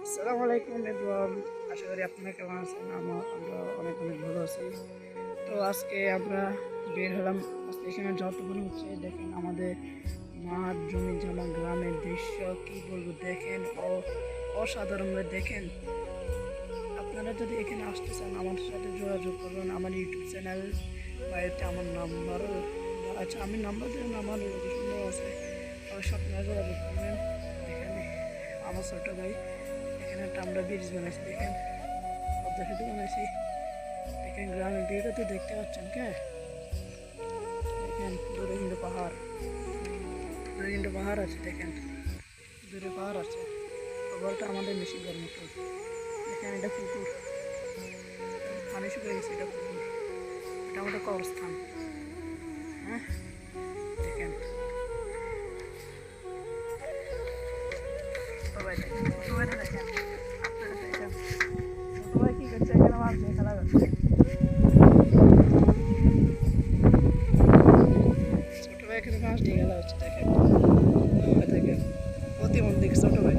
আসসালামু আলাইকুম এভরিওয়ান, আশা করি আপনারা কেমন আছেন। আমরা অনেক অনেক ভালো আছি। তো আজকে আমরা বের হলাম। আজকে এখানে যত মনে হচ্ছে দেখেন আমাদের মাঠ জমি জমা গ্রামের দৃশ্য, কি বলবো, দেখেন অসাধারণ দেখেন। আপনারা যদি এখানে আসতে চান আমার সাথে যোগাযোগ করবেন। আমার ইউটিউব চ্যানেল বা এতে আমার নাম্বার, আচ্ছা আমি নাম্বার দেবেন, আমার লোকেশন দেওয়া আছে, অবশ্যই আপনারা যোগাযোগ করবেন। এখানে আমার ছোট ভাই এখানে একটা আমরা ব্রিজ বানাইছি, দেখেন পদ্মা সেতু বানাইছি। দেখেন গ্রামের ভিউটা তো দেখতে পাচ্ছেন কে, দেখেন দূরে কিন্তু পাহাড়, দূরে কিন্তু পাহাড় আছে, দেখেন দূরে পাহাড় আছে। পাহাড়টা আমাদের মেশিনগার মতো। দেখেন এটা পুকুর, পানি শুকিয়ে গেছে, এটা পুকুর, এটা আমাদের কবরস্থান। হ্যাঁ দেখেন সবাই দেখেন, সবাই দেখেন, আপনারা দেখেন সবাই কি করছে, এখানে মাছ নিয়ে খেলা করছে। ছোট ভাই এখানে মাছ নিয়ে খেলা হচ্ছে, দেখেন দেখেন প্রতিবন্ধী ছোট ভাই।